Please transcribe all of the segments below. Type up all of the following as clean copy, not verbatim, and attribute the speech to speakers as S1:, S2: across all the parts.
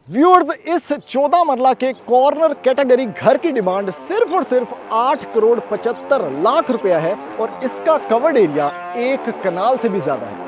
S1: Viewers, इस 14 मरला के कॉर्नर कैटेगरी घर की डिमांड सिर्फ और सिर्फ 8 करोड़ 75 लाख रुपया है और इसका कवर्ड एरिया 1 कनाल से भी ज्यादा है।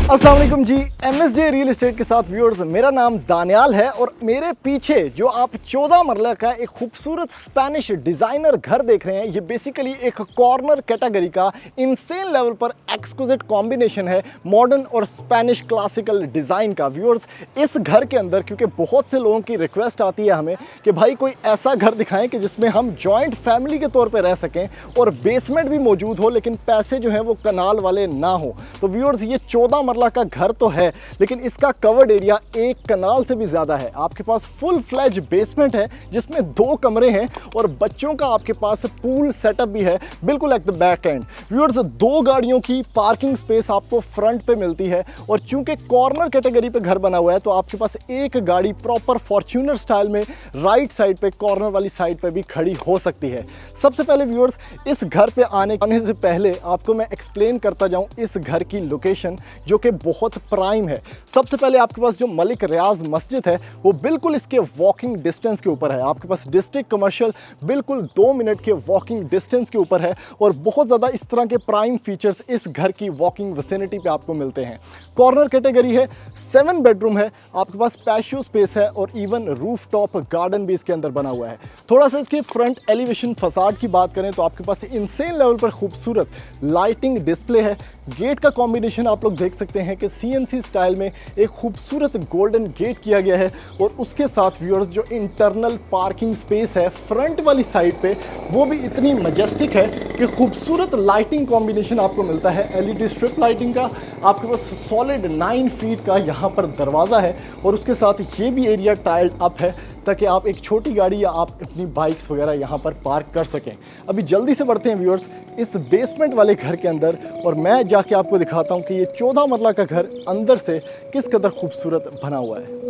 S1: अस्सलाम वालेकुम जी, MSJ रियल एस्टेट के साथ व्यूअर्स, मेरा नाम दानियाल है और मेरे पीछे जो आप 14 मरला का एक खूबसूरत स्पेनिश डिज़ाइनर घर देख रहे हैं, ये बेसिकली एक कॉर्नर कैटेगरी का इनसेन लेवल पर एक्सक्लूसिव कॉम्बिनेशन है मॉडर्न और स्पेनिश क्लासिकल डिज़ाइन का। व्यूअर्स, इस घर के अंदर क्योंकि बहुत से लोगों की रिक्वेस्ट आती है हमें कि भाई कोई ऐसा घर दिखाएं कि जिसमें हम जॉइंट फैमिली के तौर पर रह सकें और बेसमेंट भी मौजूद हो, लेकिन पैसे जो हैं वो कनाल वाले ना हो। तो व्यूअर्स, ये 14 मरला का घर तो है लेकिन इसका कवर्ड एरिया 1 कनाल से भी ज्यादा है। आपके पास फुल फ्लैज बेसमेंट है जिसमें 2 कमरे हैं और बच्चों का आपके पास पूल सेटअप भी है बिल्कुल at the back and. Viewers, 2 गाड़ियों की पार्किंग स्पेस आपको फ्रंट पे मिलती है और चूंकि कॉर्नर कैटेगरी पे घर बना हुआ है तो आपके पास एक गाड़ी प्रॉपर फॉर्च्यूनर स्टाइल में राइट साइड पे, कॉर्नर वाली साइड पे भी खड़ी हो सकती है। सबसे पहले व्यूअर्स, इस घर पे आने से पहले आपको मैं एक्सप्लेन करता जाऊं इस घर की लोकेशन जो कि बहुत प्राइम है। सबसे पहले आपके पास जो मलिक रियाज मस्जिद है वो बिल्कुल इसके वॉकिंग डिस्टेंस के ऊपर है। आपके पास डिस्ट्रिक्ट कमर्शियल बिल्कुल 2 मिनट के वॉकिंग डिस्टेंस के ऊपर है और बहुत ज़्यादा इस तरह के प्राइम फीचर्स इस घर की वॉकिंग विसिनिटी पे आपको मिलते हैं। कॉर्नर कैटेगरी है, 7 बेडरूम है, आपके पास पैशियो स्पेस है और इवन रूफ टॉप गार्डन भी इसके अंदर बना हुआ है। थोड़ा सा इसके फ्रंट एलिवेशन फसाड की बात करें तो आपके पास इनसेन लेवल पर खूबसूरत लाइटिंग डिस्प्ले है। गेट का कॉम्बिनेशन आप लोग देख सकते हैं कि CNC स्टाइल में एक खूबसूरत गोल्डन गेट किया गया है और उसके साथ व्यूअर्स जो इंटरनल पार्किंग स्पेस है फ्रंट वाली साइड पे वो भी इतनी मजेस्टिक है कि खूबसूरत लाइटिंग कॉम्बिनेशन आपको मिलता है। LED स्ट्रिप लाइटिंग का आपके पास सॉलिड 9 फीट का यहाँ पर दरवाज़ा है और उसके साथ ये भी एरिया टाइल्ड अप है ताकि आप एक छोटी गाड़ी या आप अपनी बाइक्स वगैरह यहाँ पर पार्क कर सकें। अभी जल्दी से बढ़ते हैं व्यूअर्स इस बेसमेंट वाले घर के अंदर और मैं जाके आपको दिखाता हूँ कि ये 14 मरला का घर अंदर से किस कदर खूबसूरत बना हुआ है।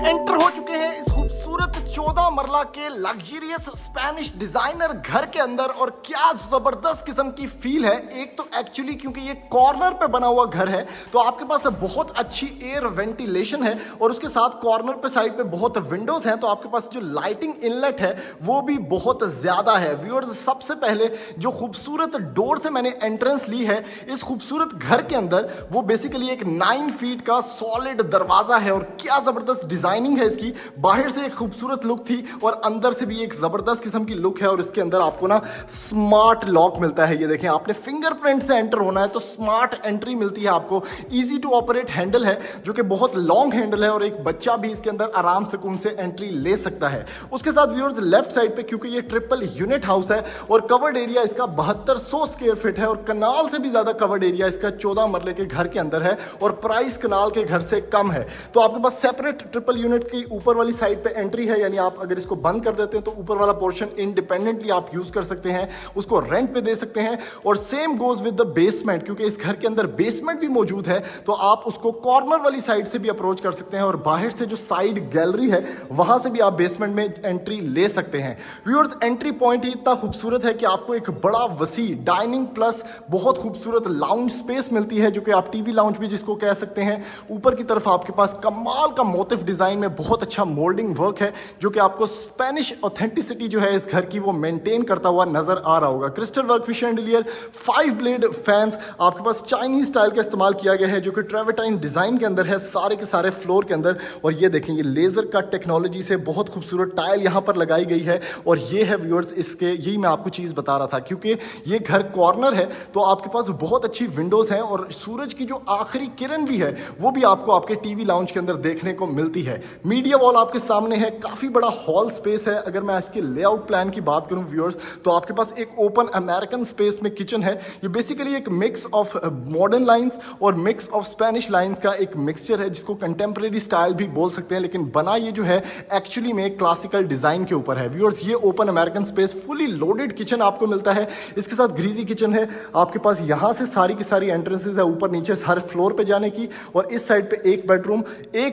S1: एंटर हो चुके हैं इस खूबसूरत 14 मरला के लग्जरियस स्पेनिश डिजाइनर घर के अंदर और क्या जबरदस्त किस्म की फील है। एक तो एक्चुअली क्योंकि ये कॉर्नर पे बना हुआ घर है तो आपके पास बहुत अच्छी एयर वेंटिलेशन है और उसके साथ कॉर्नर पे साइड पे बहुत विंडोज हैं तो आपके पास जो लाइटिंग इनलेट है वो भी बहुत ज्यादा है। व्यूअर्स, सबसे पहले जो खूबसूरत डोर से मैंने एंट्रेंस ली है इस खूबसूरत घर के अंदर वो बेसिकली एक 9 फीट का सॉलिड दरवाजा है और क्या जबरदस्त डिजाइनिंग है इसकी। बाहर से एक खूबसूरत लुक थी और अंदर से भी एक जबरदस्त किस्म की लुक है और इसके अंदर आपको ना स्मार्ट लॉक मिलता है। ये देखें, आपने फिंगरप्रिंट से एंटर होना है तो स्मार्ट एंट्री मिलती है आपको। इजी टू ऑपरेट हैंडल है जो कि बहुत लॉन्ग हैंडल है और एक बच्चा भी इसके अंदर आराम सुकून से एंट्री ले सकता है। उसके साथ व्यूअर्स, लेफ्ट साइड पे क्योंकि ये ट्रिपल यूनिट हाउस है और कवर्ड एरिया इसका 7200 स्क्वायर फीट है और कनाल से भी ज्यादा कवर्ड एरिया इसका 14 मरले के घर के अंदर है और प्राइस कनाल के घर से कम है। तो आपके पास सेपरेट ट्रिपल यूनिट की ऊपर वाली साइड पे एंट्री है, यानी आप अगर इसको बंद कर देते हैं तो ऊपर वाला पोर्शन इंडिपेंडेंटली आप यूज कर सकते हैं, उसको रेंट पे दे सकते हैं। और same goes with the basement, क्योंकि इस घर के अंदर बेसमेंट भी मौजूद है तो आप उसको कॉर्नर वाली साइड से भी अप्रोच कर सकते हैं और बाहर से जो साइड गैलरी है वहां से भी आप बेसमेंट में एंट्री ले सकते हैं। व्यूअर्स, एंट्री पॉइंट ही इतना खूबसूरत है कि आपको एक बड़ा वसी डाइनिंग प्लस बहुत खूबसूरत लाउंज स्पेस मिलती है जो कि आप टीवी लाउंज भी जिसको कह सकते हैं। ऊपर की तरफ आपके पास कमाल का मोटिफ डिजाइन में बहुत अच्छा मोल्डिंग वर्क है जो कि आपको स्पेनिश ऑथेंटिसिटी जो है इस घर की वो मेंटेन करता करता हुआ नजर आ रहा होगा। क्रिस्टल वर्क में शैंडिलियर, 5 ब्लेड फैंस आपके पास चाइनीज स्टाइल का इस्तेमाल किया गया है जो कि ट्रेवर्टाइन डिजाइन के अंदर है सारे के सारे फ्लोर के अंदर। और ये देखेंगे लेजर कट टेक्नोलॉजी से बहुत खूबसूरत टाइल यहाँ पर लगाई गई है। और ये है व्यूअर्स इसके, यही मैं आपको चीज़ बता रहा था, क्योंकि ये घर कॉर्नर है तो आपके पास बहुत अच्छी विंडोज हैं और सूरज की जो आखिरी किरण भी है वो भी आपको आपके टीवी लाउंज के अंदर देखने को मिलती है। मीडिया वॉल आपके सामने है, काफी बड़ा हॉल स्पेस है। अगर मैं इसके लेआउट प्लान की बात करूं व्यूअर्स तो आपके पास एक ओपन अमेरिकन स्पेस में किचन है। ये बेसिकली एक मिक्स ऑफ मॉडर्न लाइंस और मिक्स ऑफ स्पेनिश लाइंस का एक मिक्सचर है जिसको कंटेम्प्रेरी स्टाइल भी बोल सकते हैं, लेकिन बना ये जो है एक्चुअली में क्लासिकल डिजाइन के ऊपर है। व्यूअर्स ये open American space fully loaded kitchen आपको मिलता है। इसके साथ ग्रीजी किचन है आपके पास, यहां से सारी की सारी एंट्रेंसेस है ऊपर नीचे हर फ्लोर पे जाने की। और इस साइड पे एक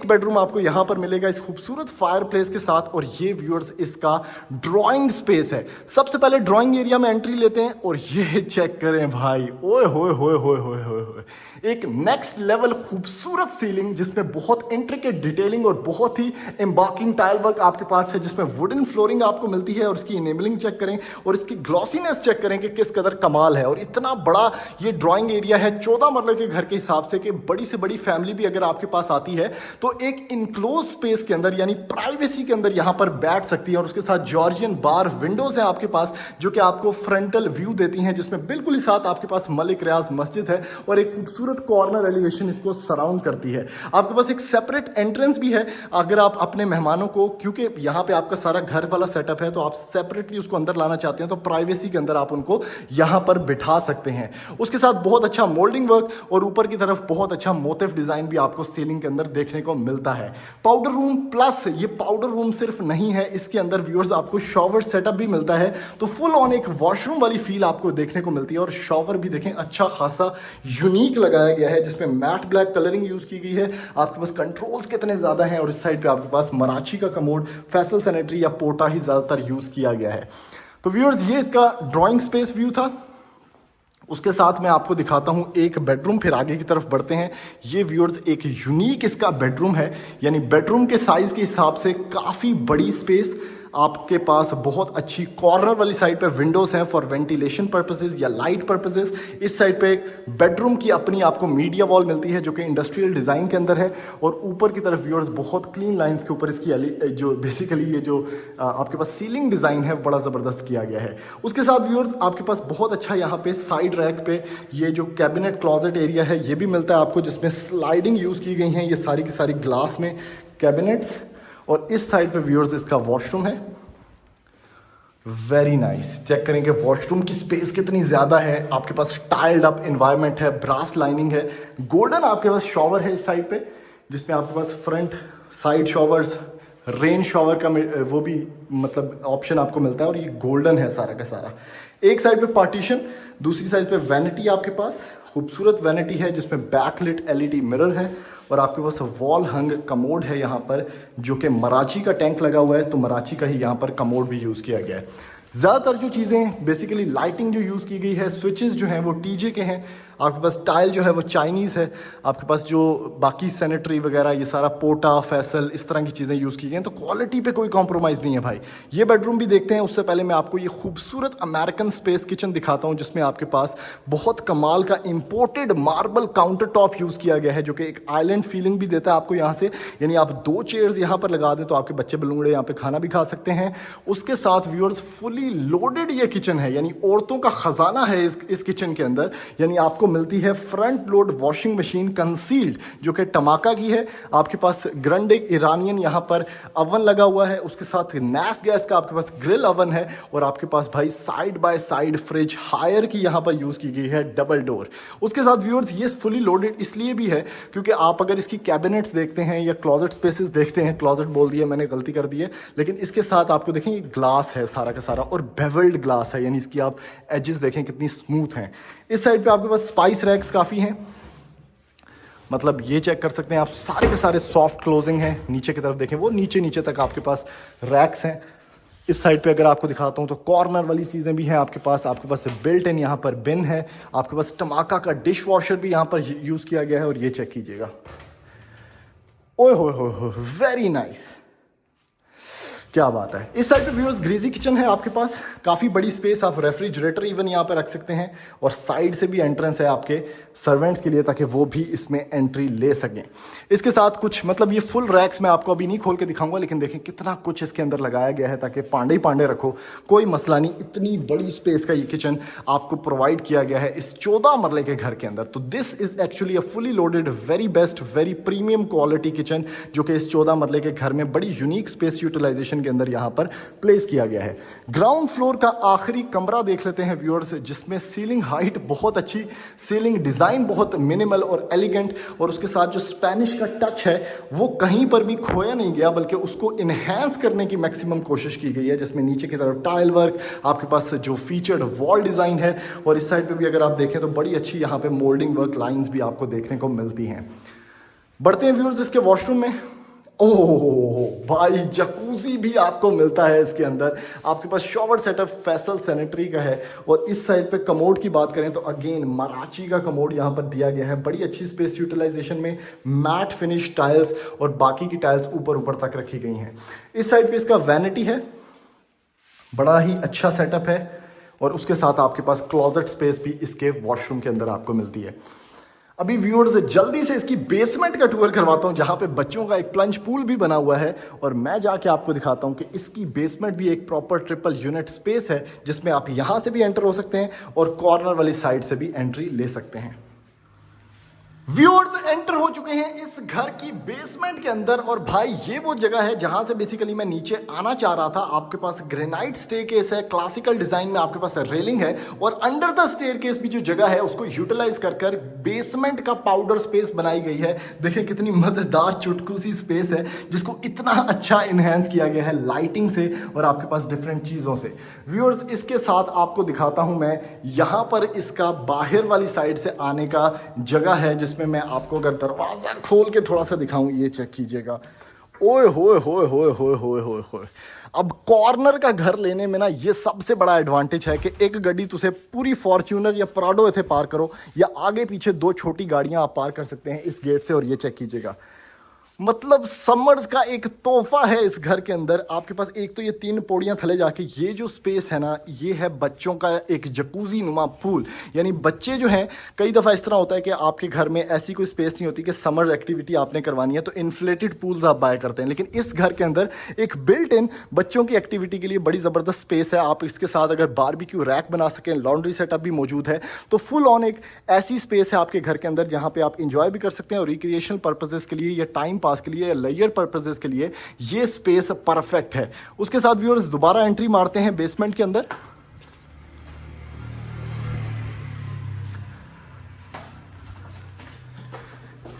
S1: बेडरूम आपको यहां पर मिलेगा इस खूबसूरत फायर प्लेस के साथ। और ये व्यूअर्स इसका ड्राइंग स्पेस है। सबसे पहले ड्राइंग एरिया में एंट्री लेते हैं और ये चेक करें भाई, ओए होए होए होए होए होए होए, एक नेक्स्ट लेवल खूबसूरत सीलिंग जिसमें बहुत इंट्रिकेट डिटेलिंग और बहुत ही एम्बार्किंग टाइल वर्क आपके पास है, जिसमें वुडन फ्लोरिंग आपको मिलती है। और इसकी इनेबलिंग चेक करें और इसकी ग्लॉसीनेस चेक करें कि किस कदर कमाल है। और इतना बड़ा ये ड्राइंग एरिया है 14 मरले के घर के हिसाब से, कि बड़ी से बड़ी फैमिली भी अगर आपके पास आती है तो एक इनक्लोज स्पेस के अंदर यानी प्राइवेसी के अंदर यहां पर बैठ सकती है। और उसके साथ जॉर्जियन बार विंडोज है आपके पास जो कि आपको फ्रंटल व्यू देती हैं, जिसमें बिल्कुल ही साथ आपके पास मलिक रियाज मस्जिद है और एक खूबसूरत कॉर्नर एलिवेशन इसको सराउंड करती है। आपके पास एक सेपरेट एंट्रेंस भी है अगर आप अपने मेहमानों को, क्योंकि यहाँ पे आपका सारा घर वाला सेटअप है तो आप सेपरेटली उसको अंदर लाना चाहते हैं तो प्राइवेसी के अंदर आप उनको यहाँ पर बिठा सकते हैं। उसके साथ बहुत अच्छा मोल्डिंग वर्क और ऊपर की तरफ बहुत अच्छा मोटिफ डिजाइन भी आपको सीलिंग के अंदर देखने को मिलता है। पाउडर रूम प्लस ये पाउडर रूम सिर्फ नहीं है, इसके अंदर व्यूअर्स आपको शॉवर सेटअप भी मिलता है तो फुल ऑन एक वॉशरूम वाली फील आपको देखने को मिलती है। और शॉवर भी देखें अच्छा खासा यूनिक लगाया गया है जिसमें मैट ब्लैक कलरिंग यूज की गई है। आपके पास कंट्रोल्स कितने ज्यादा हैं और इस साइड पे आपके पास मराठी का कमोड, फैसल सैनिटरी या पोटा ही ज्यादातर यूज किया गया है। तो व्यूअर्स ये इसका ड्राइंग स्पेस व्यू था। उसके साथ मैं आपको दिखाता हूं एक बेडरूम, फिर आगे की तरफ बढ़ते हैं। ये व्यूअर्स एक यूनिक इसका बेडरूम है, यानी बेडरूम के साइज के हिसाब से काफी बड़ी स्पेस आपके पास, बहुत अच्छी कॉर्नर वाली साइड पे विंडोज हैं फॉर वेंटिलेशन पर्पसेस या लाइट पर्पसेस। इस साइड पे बेडरूम की अपनी आपको मीडिया वॉल मिलती है जो कि इंडस्ट्रियल डिजाइन के अंदर है। और ऊपर की तरफ व्यूअर्स बहुत क्लीन लाइंस के ऊपर इसकी जो बेसिकली ये जो आपके पास सीलिंग डिजाइन है बड़ा जबरदस्त किया गया है। उसके साथ व्यूअर्स आपके पास बहुत अच्छा यहाँ पे साइड रैक पे ये जो कैबिनेट क्लॉजेट एरिया है ये भी मिलता है आपको, जिसमें स्लाइडिंग यूज की गई है। ये सारी की सारी ग्लास में कैबिनेट्स। और इस साइड पे व्यूअर्स इसका वॉशरूम है, वेरी नाइस। चेक करेंगे वॉशरूम की स्पेस कितनी ज्यादा है। आपके पास टाइल्ड अप एनवायरनमेंट है, ब्रास लाइनिंग है, गोल्डन आपके पास शॉवर है इस साइड पे, जिसमें आपके पास front side showers, rain shower का वो भी मतलब ऑप्शन आपको मिलता है। और ये गोल्डन है सारा का सारा। एक साइड पे पार्टीशन, दूसरी साइड पे वैनिटी आपके पास, खूबसूरत वैनिटी है जिसमें बैकलिट एलईडी मिरर है। और आपके पास वॉल हंग कमोड है यहाँ पर जो कि मराठी का टैंक लगा हुआ है तो मराठी का ही यहाँ पर कमोड भी यूज़ किया गया है। ज़्यादातर जो चीज़ें बेसिकली लाइटिंग जो यूज़ की गई है, स्विचेस जो हैं वो टीजे के हैं। आपके पास टाइल जो है वो चाइनीज़ है। आपके पास जो बाकी सैनिटरी वगैरह ये सारा पोटा, फैसल, इस तरह की चीज़ें यूज़ की गई हैं। तो क्वालिटी पे कोई कॉम्प्रोमाइज़ नहीं है भाई। ये बेडरूम भी देखते हैं, उससे पहले मैं आपको ये खूबसूरत अमेरिकन स्पेस किचन दिखाता हूँ जिसमें आपके पास बहुत कमाल का imported marble counter top use किया गया है जो कि एक आइलैंड फीलिंग भी देता है आपको यहाँ से। यानी आप 2 चेयर्स यहाँ पर लगा दें तो आपके बच्चे बलूंगड़े यहाँ पे खाना भी खा सकते हैं। उसके साथ व्यूअर्स फुली लोडेड ये किचन है, यानी औरतों का खजाना है इस किचन के अंदर। यानी आपको मिलती है front load washing machine concealed जो कि टमाका की है। आपके पास ग्रैंड इरानियन यहाँ पर अवन लगा हुआ है। उसके साथ नैस गैस का आपके पास ग्रिल अवन है। और आपके पास भाई side by side fridge Haier की यहाँ पर यूज की गई है, डबल डोर। उसके साथ व्यूअर्स ये फुली लोडेड इसलिए भी है क्योंकि आप अगर इसकी कैबिनेट्स देखते हैं या क्लॉजेट स्पेसेस देखते हैं, क्लॉजेट बोल दिया मैंने, गलती कर दी है, लेकिन इसके साथ आपको देखें ये ग्लास है सारा का सारा और बेवल्ड ग्लास है, यानी इसकी आप एजेस देखें कितनी स्मूथ हैं। इस साइड पे आपके पास स्पाइस रैक्स काफ़ी हैं, मतलब ये चेक कर सकते हैं आप, सारे के सारे सॉफ्ट क्लोजिंग हैं। नीचे की तरफ देखें वो नीचे तक आपके पास रैक्स हैं। इस साइड पे अगर आपको दिखाता हूँ तो कॉर्नर वाली चीज़ें भी हैं आपके पास बिल्ट इन यहाँ पर बिन है। आपके पास टमाका का डिश वॉशर भी यहाँ पर यूज़ किया गया है। और ये चेक कीजिएगा, ओए हो वेरी नाइस। क्या बात है। इस साइड पे व्यूअर्स ग्रीजी किचन है आपके पास, काफ़ी बड़ी स्पेस, आप रेफ्रिजरेटर इवन यहाँ पे रख सकते हैं और साइड से भी एंट्रेंस है आपके सर्वेंट्स के लिए ताकि वो भी इसमें एंट्री ले सकें। इसके साथ कुछ मतलब ये फुल रैक्स मैं आपको अभी नहीं खोल के दिखाऊंगा, लेकिन देखें कितना कुछ इसके अंदर लगाया गया है ताकि पांडे ही पांडे रखो, कोई मसला नहीं। इतनी बड़ी स्पेस का ये किचन आपको प्रोवाइड किया गया है इस 14 मरले के घर के अंदर। तो this is actually a fully loaded very best very premium quality kitchen जो कि इस 14 मरले के घर में बड़ी यूनिक स्पेस यूटिलाइजेशन के अंदर यहाँ पर प्लेस किया गया है। ग्राउंड फ्लोर का आखिरी कमरा देख लेते हैं व्यूअर्स, जिसमें सीलिंग हाइट बहुत अच्छी, सीलिंग डिजाइन बहुत मिनिमल और एलिगेंट, और उसके साथ जो स्पेनिश का टच है वो कहीं पर भी खोया नहीं गया बल्कि उसको इनहेंस करने की मैक्सिमम कोशिश की गई है, जिसमें नीचे की तरफ टाइल वर्क, आपके पास जो फीचर्ड वॉल डिजाइन है, और इस साइड पे भी अगर आप देखें तो बड़ी अच्छी यहाँ पे मोल्डिंग वर्क लाइंस भी आपको देखने को मिलती हैं। बढ़ते हैं व्यूअर्स इसके वॉशरूम में। ओह भाई, जकूजी भी आपको मिलता है इसके अंदर। आपके पास शॉवर सेटअप फैसल सैनिटरी का है, और इस साइड पे कमोड की बात करें तो अगेन मराची का कमोड यहाँ पर दिया गया है। बड़ी अच्छी स्पेस यूटिलाइजेशन में मैट फिनिश टाइल्स और बाकी की टाइल्स ऊपर तक रखी गई हैं। इस साइड पे इसका वैनिटी है, बड़ा ही अच्छा सेटअप है, और उसके साथ आपके पास क्लोजेट स्पेस भी इसके वॉशरूम के अंदर आपको मिलती है। अभी व्यूअर्स जल्दी से इसकी बेसमेंट का टूर करवाता हूं, जहां पे बच्चों का एक प्लंज पूल भी बना हुआ है, और मैं जाके आपको दिखाता हूं कि इसकी बेसमेंट भी एक प्रॉपर ट्रिपल यूनिट स्पेस है, जिसमें आप यहां से भी एंटर हो सकते हैं और कॉर्नर वाली साइड से भी एंट्री ले सकते हैं। व्यूअर्स एंटर हो चुके हैं इस घर की बेसमेंट के अंदर, और भाई ये वो जगह है जहां से बेसिकली मैं नीचे आना चाह रहा था। आपके पास ग्रेनाइट स्टेयरकेस है, क्लासिकल डिजाइन में आपके पास रेलिंग है, और अंडर द स्टेयरकेस भी जो जगह है उसको यूटिलाइज कर बेसमेंट का पाउडर स्पेस बनाई गई है। देखिए कितनी मजेदार चुटकुसी स्पेस है, जिसको इतना अच्छा इनहेंस किया गया है लाइटिंग से और आपके पास डिफरेंट चीजों से। व्यूअर्स इसके साथ आपको दिखाता हूं मैं, यहां पर इसका बाहर वाली साइड से आने का जगह है, जिसमें मैं आपको अगर दरवाजा खोल के थोड़ा सा दिखाऊं, ये चेक कीजिएगा। ओए होए होए होए होए होए होए होए। अब कॉर्नर का घर लेने में ना ये सबसे बड़ा एडवांटेज है कि एक गाड़ी तुझे पूरी फॉर्च्यूनर या प्राडो इथे पार करो, या आगे पीछे दो छोटी गाड़ियां आप पार कर सकते हैं इस गेट से। और ये चेक कीजिएगा, मतलब समर्स का एक तोहफा है इस घर के अंदर। आपके पास एक तो ये 3 पौड़ियां थले जाके ये जो स्पेस है ना, ये है बच्चों का एक जकूजी नुमा पूल। यानी बच्चे जो हैं, कई दफ़ा इस तरह होता है कि आपके घर में ऐसी कोई स्पेस नहीं होती कि समर एक्टिविटी आपने करवानी है तो इन्फ्लेटेड पूल्स आप बाय करते हैं, लेकिन इस घर के अंदर एक बिल्ट इन बच्चों की एक्टिविटी के लिए बड़ी ज़बरदस्त स्पेस है। आप इसके साथ अगर बारबेक्यू रैक बना सकें, लॉन्ड्री सेटअप भी मौजूद है, तो फुल ऑन एक ऐसी स्पेस है आपके घर के अंदर जहाँ पे आप इंजॉय भी कर सकते हैं, और रिक्रिएशनल पर्पजेस के लिए या टाइम के लिए, लेयर पर्पसेस के लिए ये स्पेस परफेक्ट है। उसके साथ व्यूअर्स दोबारा एंट्री मारते हैं बेसमेंट के अंदर।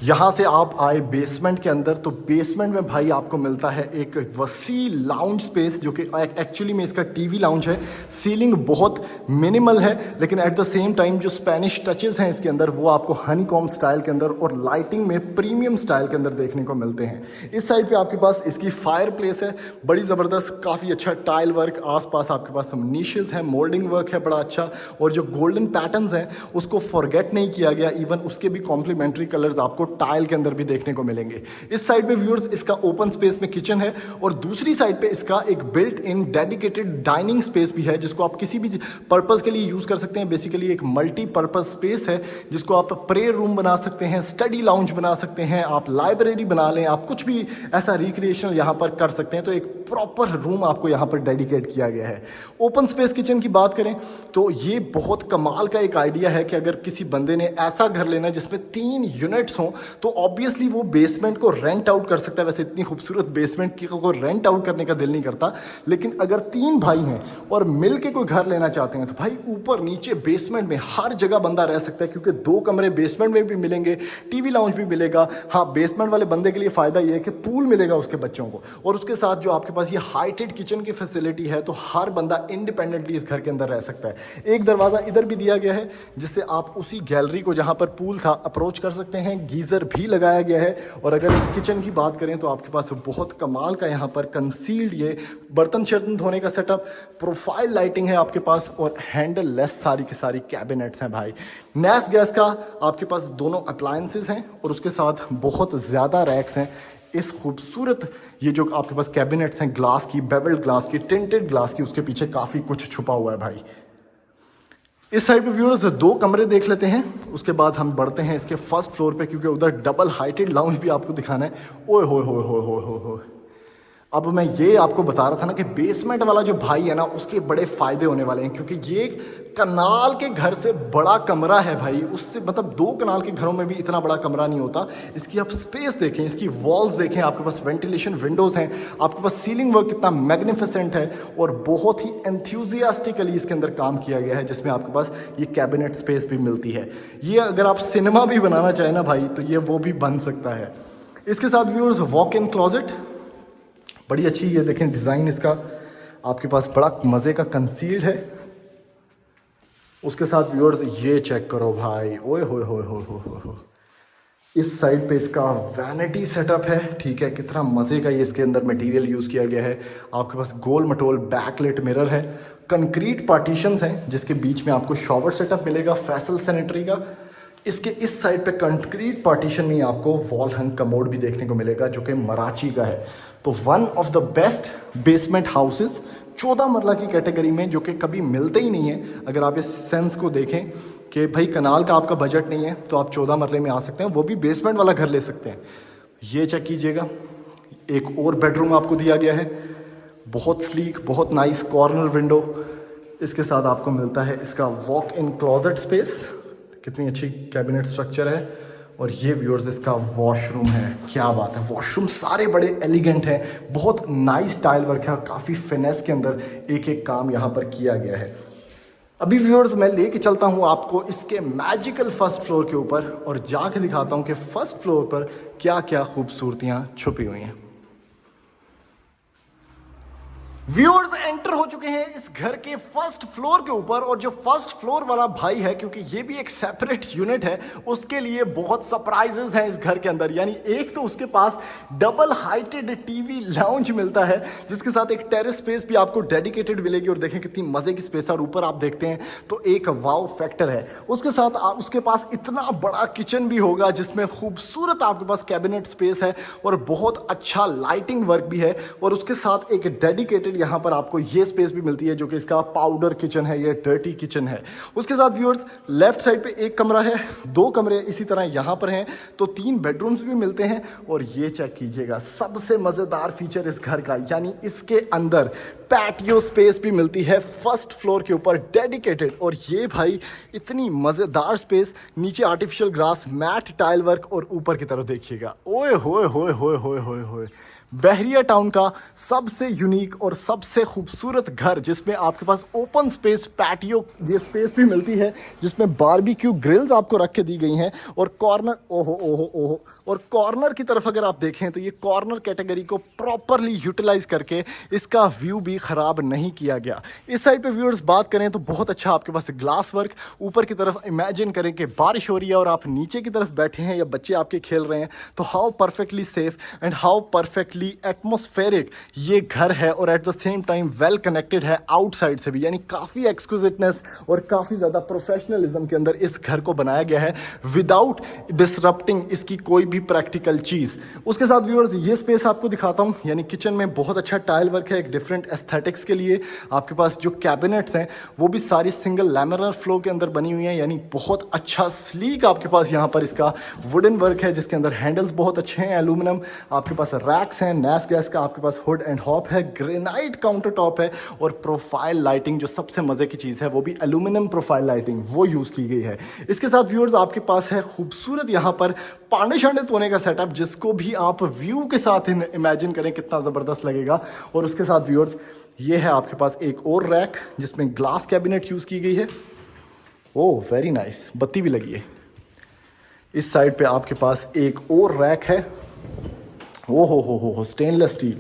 S1: यहाँ से आप आए बेसमेंट के अंदर, तो बेसमेंट में भाई आपको मिलता है एक वसी लाउंज स्पेस, जो कि एक्चुअली में इसका टीवी लाउंज है। सीलिंग बहुत मिनिमल है, लेकिन एट द सेम टाइम जो स्पेनिश टचेस हैं इसके अंदर वो आपको हनीकॉम स्टाइल के अंदर और लाइटिंग में प्रीमियम स्टाइल के अंदर देखने को मिलते हैं। इस साइड पे आपके पास इसकी फायर प्लेस है, बड़ी ज़बरदस्त, काफ़ी अच्छा टाइल वर्क, आसपास आपके पास नीशेस हैं, मोल्डिंग वर्क है बड़ा अच्छा, और जो गोल्डन पैटर्न्स हैं उसको फॉरगेट नहीं किया गया। इवन उसके भी कॉम्प्लीमेंट्री कलर्स आपको टाइल के अंदर भी देखने को मिलेंगे। इस साइड पे व्यूअर्स इसका ओपन स्पेस में किचन है, और दूसरी साइड पे इसका एक built in dedicated dining space भी है, जिसको आप किसी भी पर्पस के लिए यूज कर सकते हैं। बेसिकली एक मल्टीपर्पज स्पेस है, जिसको आप प्रेयर रूम बना सकते हैं, स्टडी लाउंज बना सकते हैं, आप लाइब्रेरी बना लें, आप कुछ भी ऐसा रिक्रिएशनल यहाँ पर कर सकते हैं। तो एक प्रॉपर रूम आपको यहाँ पर डेडिकेट किया गया है। ओपन स्पेस किचन की बात करें तो ये बहुत कमाल का एक आइडिया है कि अगर किसी बंदे ने ऐसा घर लेना है जिसमें 3 यूनिट्स हों, तो ऑब्वियसली वो बेसमेंट को रेंट आउट कर सकता है। वैसे इतनी खूबसूरत बेसमेंट की को रेंट आउट करने का दिल नहीं करता, लेकिन अगर 3 भाई हैं और मिल के कोई घर लेना चाहते हैं तो भाई ऊपर नीचे बेसमेंट में हर जगह बंदा रह सकता है, क्योंकि 2 कमरे बेसमेंट में भी मिलेंगे, टीवी लाउंज भी मिलेगा। हाँ, बेसमेंट वाले बंदे के लिए फ़ायदा ये है कि पूल मिलेगा उसके बच्चों को, और उसके साथ जो आपके पास ये हाइटेड किचन की फैसिलिटी है, तो हर बंदा इंडिपेंडेंटली इस घर के अंदर रह सकता है। एक दरवाज़ा इधर भी दिया गया है, जिससे आप उसी गैलरी को जहाँ पर पूल था अप्रोच कर सकते हैं। गीज़र भी लगाया गया है, और अगर इस किचन की बात करें तो आपके पास बहुत कमाल का यहाँ पर कंसील्ड ये बर्तन शर्तन धोने का सेटअप, प्रोफाइल लाइटिंग है आपके पास, और हैंडल लेस सारी की सारी कैबिनेट्स हैं भाई। नैस गैस का आपके पास दोनों अप्लायंसेस हैं, और उसके साथ बहुत ज़्यादा रैक्स हैं। इस खूबसूरत ये जो आपके पास कैबिनेट्स हैं ग्लास की, बेवल्ड ग्लास की, टिंटेड ग्लास की, उसके पीछे काफ़ी कुछ छुपा हुआ है भाई। इस साइड पे व्यूअर्स 2 कमरे देख लेते हैं, उसके बाद हम बढ़ते हैं इसके फर्स्ट फ्लोर पे, क्योंकि उधर डबल हाइटेड लाउंज भी आपको दिखाना है। ओए होए होए होए होए होए होए। अब मैं ये आपको बता रहा था ना कि बेसमेंट वाला जो भाई है ना, उसके बड़े फायदे होने वाले हैं, क्योंकि ये कनाल के घर से बड़ा कमरा है भाई। उससे मतलब 2 कनाल के घरों में भी इतना बड़ा कमरा नहीं होता। इसकी आप स्पेस देखें, इसकी वॉल्स देखें, आपके पास वेंटिलेशन विंडोज़ हैं, आपके पास सीलिंग वर्क कितना मैग्निफिसेंट है, और बहुत ही एंथ्यूजियास्टिकली इसके अंदर काम किया गया है, जिसमें आपके पास ये कैबिनेट स्पेस भी मिलती है। ये अगर आप सिनेमा भी बनाना चाहें ना भाई, तो ये वो भी बन सकता है। इसके साथ व्यूअर्स वॉक इन क्लॉजेट बड़ी अच्छी, ये देखें डिज़ाइन इसका आपके पास बड़ा मज़े का कंसील्ड है। उसके साथ व्यूअर्स ये चेक करो भाई, ओए होए होए होए होए होए। इस साइड पे इसका वैनिटी सेटअप है, ठीक है, कितना मज़े का ये इसके अंदर मटेरियल यूज़ किया गया है। आपके पास गोल मटोल बैकलेट मिरर है, कंक्रीट पार्टीशंस हैं जिसके बीच में आपको शॉवर सेटअप मिलेगा फैसल सैनिटरी का। इसके इस साइड पे कंक्रीट पार्टीशन में आपको वॉल हंग कमोड भी देखने को मिलेगा, जो कि मराठी का है। तो one of the best basement houses 14 मरला की कैटेगरी में, जो कि कभी मिलते ही नहीं है। अगर आप इस सेंस को देखें कि भाई कनाल का आपका बजट नहीं है, तो आप 14 मरले में आ सकते हैं, वो भी बेसमेंट वाला घर ले सकते हैं। ये चेक कीजिएगा, एक और बेडरूम आपको दिया गया है, बहुत स्लीक, बहुत नाइस कॉर्नर विंडो। इसके साथ आपको मिलता है इसका वॉक इन क्लॉजेट स्पेस, कितनी अच्छी कैबिनेट स्ट्रक्चर है। और ये व्यूअर्स इसका वॉशरूम है, क्या बात है, वॉशरूम सारे बड़े एलिगेंट हैं, बहुत नाइस टाइल वर्क है, और काफ़ी फिनेस के अंदर एक एक काम यहाँ पर किया गया है। अभी व्यूअर्स मैं लेके चलता हूँ आपको इसके मैजिकल फर्स्ट फ्लोर के ऊपर, और जाके दिखाता हूँ कि फर्स्ट फ्लोर पर क्या क्या खूबसूरतियाँ छुपी हुई हैं। व्यूअर्स एंटर हो चुके हैं इस घर के फर्स्ट फ्लोर के ऊपर, और जो फर्स्ट फ्लोर वाला भाई है, क्योंकि ये भी एक सेपरेट यूनिट है, उसके लिए बहुत सरप्राइजेस हैं इस घर के अंदर। यानी एक तो उसके पास डबल हाइटेड टीवी लाउंज मिलता है, जिसके साथ एक टेरेस स्पेस भी आपको डेडिकेटेड मिलेगी, और देखें कितनी मजे की स्पेस है, और ऊपर आप देखते हैं तो एक वाव फैक्टर है। उसके साथ उसके पास इतना बड़ा किचन भी होगा, जिसमें खूबसूरत आपके पास कैबिनेट स्पेस है, और बहुत अच्छा लाइटिंग वर्क भी है। और उसके साथ एक डेडिकेटेड यहाँ पर आपको ये स्पेस भी मिलती है, जो कि इसका पाउडर किचन है, ये डर्टी किचन है। उसके साथ व्यूअर्स लेफ्ट साइड पे एक कमरा है, 2 कमरे इसी तरह यहाँ पर हैं, तो 3 बेडरूम्स भी मिलते हैं। और ये चेक कीजिएगा सबसे मज़ेदार फीचर इस घर का, यानी इसके अंदर पैटियो स्पेस भी मिलती है फर्स्ट फ्लोर के ऊपर डेडिकेटेड। और ये भाई इतनी मज़ेदार स्पेस, नीचे artificial grass, mat tile work, और ऊपर की तरफ देखिएगा, ओए होए होए होए होए होए होए। बहरिया टाउन का सबसे यूनिक और सबसे खूबसूरत घर, जिसमें आपके पास ओपन स्पेस पैटियो ये स्पेस भी मिलती है, जिसमें बारबेक्यू ग्रिल्स आपको रख के दी गई हैं। और कॉर्नर, ओहो ओहो ओहो, और कॉर्नर की तरफ अगर आप देखें तो ये कॉर्नर कैटेगरी को प्रॉपरली यूटिलाइज करके इसका व्यू भी ख़राब नहीं किया गया। इस साइड पे व्यूअर्स बात करें तो बहुत अच्छा आपके पास ग्लास वर्क, ऊपर की तरफ इमेजिन करें कि बारिश हो रही है और आप नीचे की तरफ बैठे हैं या बच्चे आपके खेल रहे हैं, तो how perfectly safe and how perfectly atmospheric ये घर है, और at the same time well connected है आउटसाइड से भी। यानी काफ़ी एक्सक्लूसिवनेस और काफ़ी ज़्यादा प्रोफेशनलिज्म के अंदर इस घर को बनाया गया है, विदाउट डिसरप्टिंग इसकी कोई भी प्रैक्टिकल चीज़। उसके साथ व्यूअर्स ये स्पेस आपको दिखाता हूँ, यानी किचन में बहुत अच्छा टाइल वर्क है, एक डिफरेंट एस्थेटिक्स के लिए। आपके पास जो कैबिनेट्स हैं वो भी सारी सिंगल लैमिनर फ्लो के अंदर बनी हुई हैं, यानी बहुत अच्छा स्लीक आपके पास यहाँ पर इसका वुडन वर्क है, जिसके अंदर हैंडल्स बहुत अच्छे हैं, एल्यूमिनियम। आपके पास रैक्स हैं, नैस गैस का आपके पास हुड एंड हॉप है, ग्रेनाइट काउंटर टॉप है, और प्रोफाइल लाइटिंग जो सबसे मजे की चीज़ है वो भी एल्यूमिनियम प्रोफाइल लाइटिंग वो यूज़ की गई है। इसके साथ व्यूअर्स आपके पास है खूबसूरत यहाँ पर पांडे शांडे धोने का सेटअप, जिसको भी आप व्यू के साथ इमेजिन करें कितना ज़बरदस्त लगेगा। और उसके साथ व्यूअर्स ये है आपके पास एक और रैक, जिसमें ग्लास कैबिनेट यूज़ की गई है। ओह वेरी नाइस, बत्ती भी लगी है। इस साइड पे आपके पास एक और रैक है, ओ हो स्टेनलेस स्टील।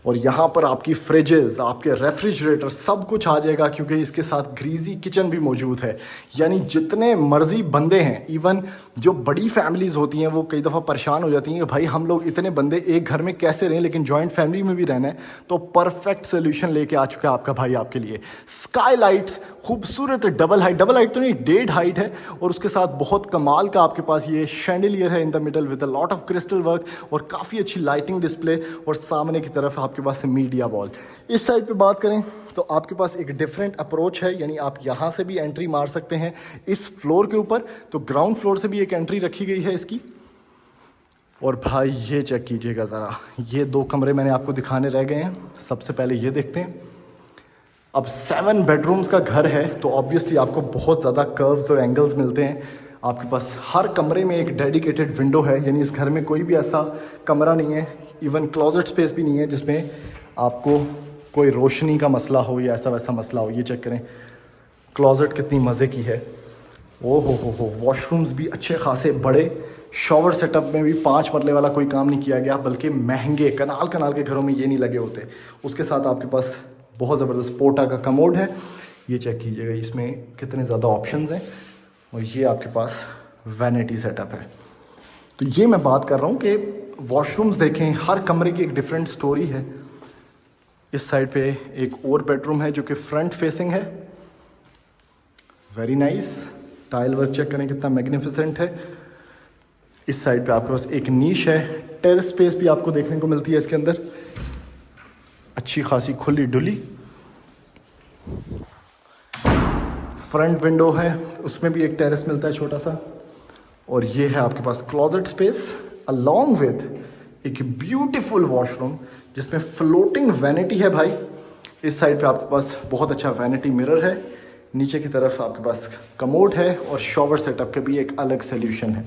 S1: और यहाँ पर आपकी फ्रिजेस, आपके रेफ्रिजरेटर सब कुछ आ जाएगा, क्योंकि इसके साथ ग्रीजी किचन भी मौजूद है। यानी जितने मर्जी बंदे हैं, इवन जो बड़ी फैमिलीज़ होती हैं वो कई दफ़ा परेशान हो जाती हैं कि भाई हम लोग इतने बंदे एक घर में कैसे रहें, लेकिन जॉइंट फैमिली में भी रहना है, तो परफेक्ट सोल्यूशन लेके आ चुका है आपका भाई आपके लिए। स्काई लाइट्स, खूबसूरत डबल हाइट तो नहीं, 1.5 हाइट है, और उसके साथ बहुत कमाल का आपके पास ये शैंडलियर है in the middle with a lot of crystal work, और काफ़ी अच्छी लाइटिंग डिस्प्ले, और सामने की तरफ आपके पास मीडिया वॉल। इस साइड पे बात करें तो आपके पास एक डिफरेंट अप्रोच है, यानी आप यहाँ से भी एंट्री मार सकते हैं इस फ्लोर के ऊपर, तो ग्राउंड फ्लोर से भी एक एंट्री रखी गई है इसकी। और भाई ये चेक कीजिएगा ज़रा, ये 2 कमरे मैंने आपको दिखाने रह गए हैं। सबसे पहले ये देखते हैं। अब 7 बेडरूम्स का घर है, तो ऑब्वियसली आपको बहुत ज़्यादा कर्व्स और एंगल्स मिलते हैं। आपके पास हर कमरे में एक डेडिकेटेड विंडो है, यानी इस घर में कोई भी ऐसा कमरा नहीं है, इवन क्लोजेट स्पेस भी नहीं है जिसमें आपको कोई रोशनी का मसला हो या ऐसा वैसा मसला हो। ये चेक करें क्लोजेट कितनी मज़े की है। ओ हो, वॉशरूम्स भी अच्छे खासे बड़े। शॉवर सेटअप में भी 5 मरले वाला कोई काम नहीं किया गया, बल्कि महंगे कनाल के घरों में ये नहीं लगे होते। उसके साथ आपके पास बहुत ज़बरदस्त पोटा का कमोड है। ये चेक कीजिएगा, इसमें कितने ज़्यादा ऑप्शंस हैं। और ये आपके पास वैनिटी सेटअप है। तो ये मैं बात कर रहा हूँ कि वॉशरूम्स देखें, हर कमरे की एक डिफरेंट स्टोरी है। इस साइड पे एक और बेडरूम है जो कि फ्रंट फेसिंग है, very nice. Tile work check करें कितना मैग्निफिसेंट है। इस साइड पे आपके पास एक नीश है, टेरेस स्पेस भी आपको देखने को मिलती है इसके अंदर, अच्छी खासी खुली डुली। फ्रंट विंडो है, उसमें भी एक टेरेस मिलता है छोटा सा। और ये है आपके पास क्लोजेट स्पेस अलॉन्ग विद एक ब्यूटीफुल वॉशरूम जिसमें फ्लोटिंग वैनिटी है भाई। इस साइड पे आपके पास बहुत अच्छा वैनिटी मिरर है, नीचे की तरफ आपके पास कमोड है, और शॉवर सेटअप का भी एक अलग सोल्यूशन है।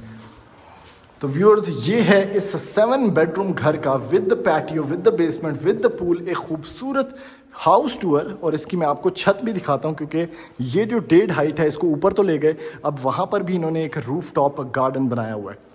S1: तो व्यूअर्स, ये है इस 7 बेडरूम घर का with the patio, with the basement, with the pool, एक खूबसूरत हाउस टूर। और इसकी मैं आपको छत भी दिखाता हूँ, क्योंकि ये जो 1.5 हाइट है इसको ऊपर तो ले गए, अब वहाँ पर भी इन्होंने एक रूफ टॉप गार्डन बनाया हुआ है।